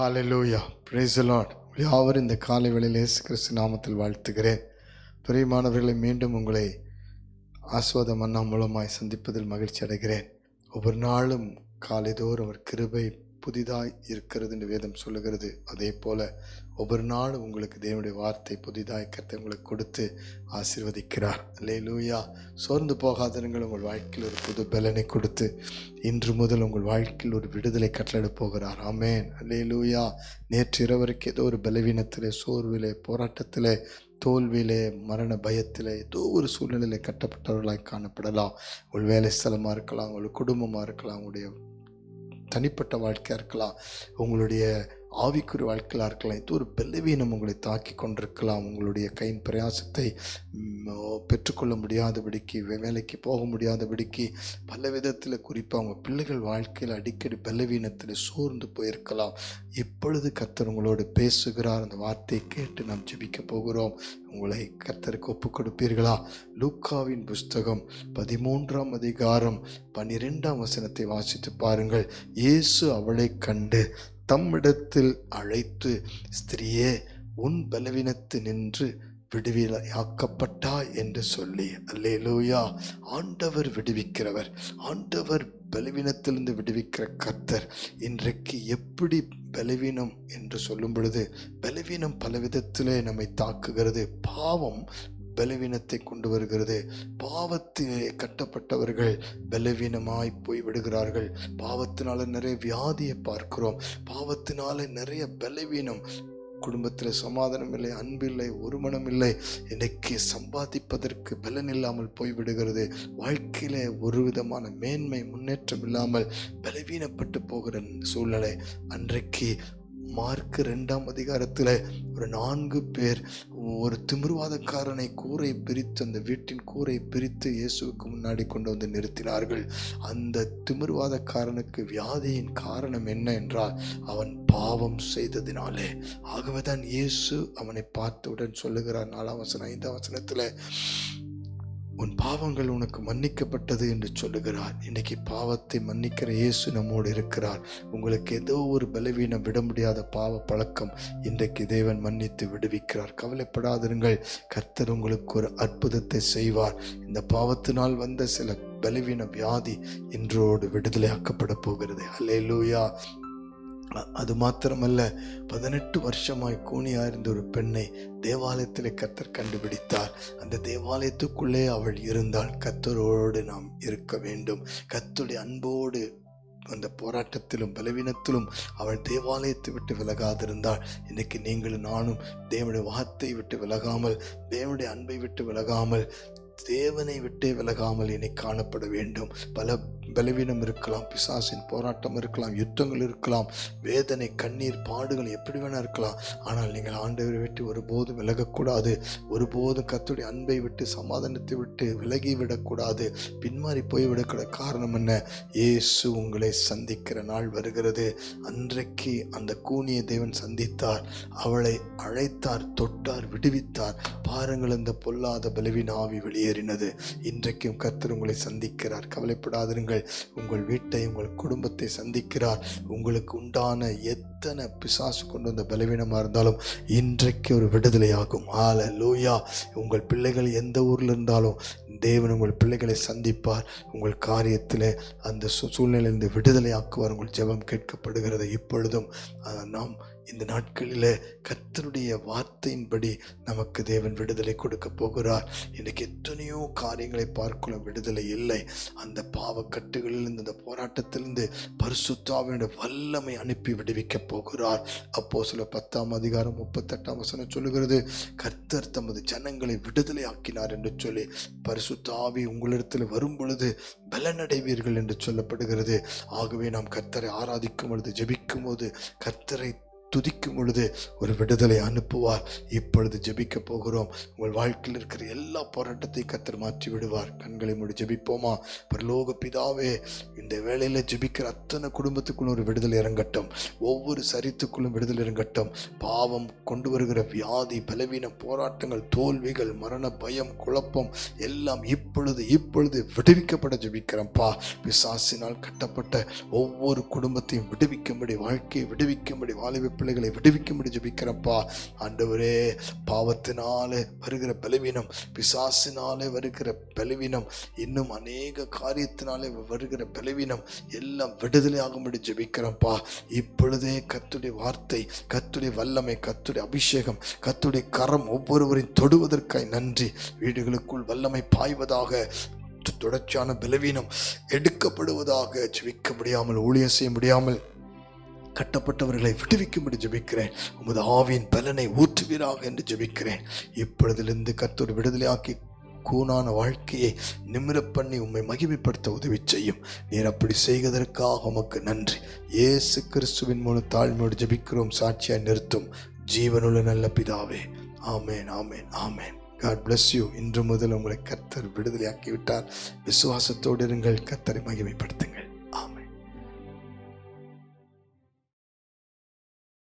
Hallelujah, praise the Lord. யாவரும் இந்த காலை வேளையில் இயேசு கிறிஸ்து நாமத்தில் வாழ்த்துகிறேன். பிரியமானவர்களை, மீண்டும் உங்களை ஆஸ்வாத மன்னா மூலமாய் சந்திப்பதில் மகிழ்ச்சி அடைகிறேன். ஒவ்வொரு நாளும் காலைதோறும் அவர் கிருபை புதிதாய் இருக்கிறது என்று வேதம் சொல்லுகிறது. அதே போல ஒவ்வொரு நாளும் உங்களுக்கு தேவனுடைய வார்த்தை புதிதாய் கர்த்தர் உங்களுக்கு கொடுத்து ஆசீர்வதிக்கிறார். அல்லேலூயா. சோர்ந்து போகாதவர்கள் உங்கள் வாழ்க்கையில் ஒரு புது பலனை கொடுத்து இன்று முதல் உங்கள் வாழ்க்கையில் ஒரு விடுதலை கட்டளையிட போகிறார். ஆமேன். அல்லேலூயா. நேற்று இரவரைக்கு ஏதோ ஒரு பலவீனத்திலே, சோர்விலே, போராட்டத்திலே, தோல்வியிலே, மரண பயத்தில் ஏதோ ஒரு சூழ்நிலையில் கட்டப்பட்டவர்களாய் காணப்படலாம். உங்கள் வேலை ஸ்தலமாக இருக்கலாம், உங்கள் குடும்பமாக இருக்கலாம், உங்களுடைய தனிப்பட்ட வாழ்க்கையாக இருக்கலாம், உங்களுடைய ஆவிக்குரிய வாழ்க்கையாக இருக்கலாம். இது ஒரு பலவீனம் உங்களை தாக்கி கொண்டிருக்கலாம். உங்களுடைய கையின் பிரயாசத்தை பெற்றுக்கொள்ள முடியாதபடிக்கு, வேலைக்கு போக முடியாதபடிக்கு, பல விதத்தில் குறிப்பாக உங்கள் பிள்ளைகள் வாழ்க்கையில் அடிக்கடி பலவீனத்தில் சோர்ந்து போயிருக்கலாம். இப்பொழுது கர்த்தர் உங்களோடு பேசுகிறார். அந்த வார்த்தையை கேட்டு நாம் ஜெபிக்க போகிறோம். உங்களை கர்த்தருக்கு ஒப்புக் கொடுப்பீர்களா? லூக்காவின் புஸ்தகம் 13ஆம் அதிகாரம் 12ஆம் வசனத்தை வாசித்து பாருங்கள். இயேசு அவளை கண்டு தம்மிடத்தில் அழைத்து, ஸ்திரியே, உன் பலவீனத்து நின்று விடுதலையாக்கப்பட்டாய் என்று சொல்லி. அல்லேலூயா. ஆண்டவர் விடுவிக்கிறவர். ஆண்டவர் பலவீனத்திலிருந்து விடுவிக்கிற கர்த்தர். இன்றைக்கு எப்படி பலவீனம் என்று சொல்லும் பொழுது, பலவீனம் பல விதத்திலே நம்மை தாக்குகிறது. பாவம் பலவீனத்தை கொண்டு வருகிறது. பாவத்திலே கட்டப்பட்டவர்கள் பலவீனமாய் போய் விடுகிறார்கள். பாவத்தினால நிறைய வியாதியை பார்க்கிறோம். பாவத்தினால நிறைய பலவீனம். குடும்பத்தில் சமாதானம் இல்லை, அன்பில்லை, ஒரு மனம் இல்லை. இன்னைக்கு சம்பாதிப்பதற்கு பலன் இல்லாமல் போய்விடுகிறது. வாழ்க்கையில ஒரு விதமான மேன்மை, முன்னேற்றம் இல்லாமல் பலவீனப்பட்டு போகிற சூழ்நிலை. அன்றைக்கு மார்க் 2ஆம் அதிகாரத்தில் ஒரு 4 பேர் ஒரு திமிர்வாதக்காரனை கூரை பிரித்து, அந்த வீட்டின் கூரை பிரித்து இயேசுவுக்கு முன்னாடி கொண்டு வந்து நிறுத்தினார்கள். அந்த திமிர்வாதக்காரனுக்கு வியாதியின் காரணம் என்ன என்றால், அவன் பாவம் செய்ததினாலே. ஆகவேதான் இயேசு அவனை பார்த்தவுடன் சொல்லுகிறார் 4ஆம் வசனம் 5ஆம் வசனத்தில், உன் பாவங்கள் உனக்கு மன்னிக்கப்பட்டது என்று சொல்லுகிறார். இன்னைக்கு பாவத்தை மன்னிக்கிற இயேசு நம்மோடு இருக்கிறார். உங்களுக்கு ஏதோ ஒரு பலவீனம், விட முடியாத பாவ பழக்கம், இன்றைக்கு தேவன் மன்னித்து விடுவிக்கிறார். கவலைப்படாதிருங்கள். கர்த்தர் உங்களுக்கு ஒரு அற்புதத்தை செய்வார். இந்த பாவத்தினால் வந்த சில பலவீன வியாதி இன்றோடு விடுதலையாக்கப்பட போகிறது. அல்லேலூயா. அது மாத்திரமல்ல, 18 வருஷமாய் கூனியா இருந்த ஒரு பெண்ணை தேவாலயத்தில் கர்த்தர் கண்டுபிடித்தார். அந்த தேவாலயத்துக்குள்ளே அவள் இருந்தால். கர்த்தரோடு நாம் இருக்க வேண்டும். கர்த்தருடைய அன்போடு அந்த போராட்டத்திலும் பலவீனத்திலும் அவள் தேவாலயத்தை விட்டு விலகாதிருந்தாள். இன்னைக்கு நீங்களும் நானும் தேவனுடைய வார்த்தை விட்டு விலகாமல், தேவனுடைய அன்பை விட்டு விலகாமல், தேவனை விட்டே விலகாமல் இனி காணப்பட வேண்டும். பல பலவீனம் இருக்கலாம், பிசாசின் போராட்டம் இருக்கலாம், யுத்தங்கள் இருக்கலாம், வேதனை, கண்ணீர், பாடுகள் எப்படி வேணா இருக்கலாம். ஆனால் நீங்கள் ஆண்டவரை விட்டு ஒருபோதும் விலகக்கூடாது. ஒருபோதும் கர்த்தருடைய அன்பை விட்டு, சமாதானத்தை விட்டு விலகிவிடக்கூடாது, பின்மாறி போய்விடக்கூடாது. காரணம் என்ன? இயேசு உங்களை சந்திக்கிற நாள் வருகிறது. அன்றைக்கு அந்த கூனியை தேவன் சந்தித்தார். அவளை அழைத்தார், தொட்டார், விடுவித்தார். பாருங்கள், அந்த பொல்லாத பலவீன ஆவி வெளியேறினது. இன்றைக்கும் கர்த்தர் உங்களை சந்திக்கிறார். கவலைப்படாதிருங்கள். உங்கள் வீட்டை, உங்கள் குடும்பத்தை சந்திக்கிறார். உங்களுக்கு உண்டான எத்தனை பிசாசு கொண்டு வந்த பலவீனமாக இருந்தாலும் இன்றைக்கு ஒரு விடுதலையாகும். ஹல்லேலூயா. உங்கள் பிள்ளைகள் எந்த ஊரில் இருந்தாலும் தேவன் உங்கள் பிள்ளைகளை சந்திப்பார். உங்கள் காரியத்தில் அந்த சூழ்நிலையிலிருந்து விடுதலையாக்குவார். உங்கள் ஜெபம் கேட்கப்படுகிறது. இப்பொழுதும் நாம் இந்த நாட்களில் கர்த்தருடைய வார்த்தையின்படி நமக்கு தேவன் விடுதலை கொடுக்க போகிறார். இன்றைக்கு எத்தனையோ காரியங்களை பார்க்கலாம், விடுதலை இல்லை. அந்த பாவக்கட்டுகளிலிருந்து, அந்த போராட்டத்திலிருந்து பரிசுத்த ஆவியினுடைய வல்லமை அனுப்பி விடுவிக்க போகிறார். அப்போஸ்தலர் 10ஆம் அதிகாரம் 38ஆம் வசனம் சொல்லுகிறது, கர்த்தர் தமது ஜனங்களை விடுதலை ஆக்கினார் என்று சொல்லி. பரிசுத்த ஆவி உங்களிடத்தில் வரும் பொழுது பலனடைவீர்கள் என்று சொல்லப்படுகிறது. ஆகவே நாம் கர்த்தரை ஆராதிக்கும் பொழுது, ஜெபிக்கும் போது, கர்த்தரை துதிக்கும் பொழுது ஒரு விடுதலை அனுப்புவார். இப்பொழுது ஜெபிக்க போகிறோம். உங்கள் வாழ்க்கையில் இருக்கிற எல்லா போராட்டத்தை கர்த்தர் மாற்றி விடுவார். கண்களை மூடி ஜெபிப்போமா? பரலோக பிதாவே, இந்த வேளையில ஜெபிக்கிற அத்தனை குடும்பத்துக்குள்ள ஒரு விடுதலை இறங்கட்டும். ஒவ்வொரு சரித்துக்குள்ளும் விடுதலை இறங்கட்டும். பாவம் கொண்டு வருகிற வியாதி, பலவீனம், போராட்டங்கள், தோல்விகள், மரண பயம், குழப்பம் எல்லாம் இப்பொழுது விடுவிக்கப்பட ஜெபிக்கிறேன்ப்பா. பிசாசினால் கட்டப்பட்ட ஒவ்வொரு குடும்பத்தையும் விடுவிக்கும்படி, வாழ்க்கையை விடுவிக்கும்படி, வாலிப பிள்ளைகளை விடுவிக்கும்படி ஜெபிக்கிறப்பா. ஆண்டவரே, பாவத்தினாலே வருகிற பலவீனம், பிசாசினாலே வருகிற பலவீனம், இன்னும் அநேக காரியத்தினாலே வருகிற பலவீனம் எல்லாம் விடுதலை ஆகும்படி ஜெபிக்கிறப்பா. இப்பொழுதே கர்த்தருடைய வார்த்தை, கர்த்தருடைய வல்லமை, கர்த்தருடைய அபிஷேகம், கர்த்தருடைய கரம் ஒவ்வொருவரையும் தொடுவதற்காய் நன்றி. வீடுகளுக்குள் வல்லமை பாய்வதாக, தொடர்ச்சியான பலவீனம் எடுக்கப்படுவதாக, ஜெபிக்க முடியாமல், ஊழியம் செய்ய முடியாமல் கட்டப்பட்டவர்களை விடுவிக்கும்படி ஜெபிக்கிறேன். உமது ஆவியின் பலனை ஊற்றுவீராக என்று ஜெபிக்கிறேன். இப்பொழுதிலிருந்து கர்த்தர் விடுதலையாக்கி கூனான வாழ்க்கையை நிமிர பண்ணி உம்மை மகிமைப்படுத்த உதவி செய்யும். நீர் அப்படி செய்வதற்காக உமக்கு நன்றி. இயேசு கிறிஸ்துவின் மூலம் தாழ்மையோடு ஜெபிக்கிறோம். சாட்சியாய் நிறுத்தும் ஜீவனுள்ள நல்ல பிதாவே. ஆமேன், ஆமேன், ஆமேன். God bless you. இன்று முதல் உங்களை கர்த்தர் விடுதலையாக்கி விட்டார். விசுவாசத்தோடு இருங்கள். கர்த்தரை மகிமைப்படுத்துங்கள்.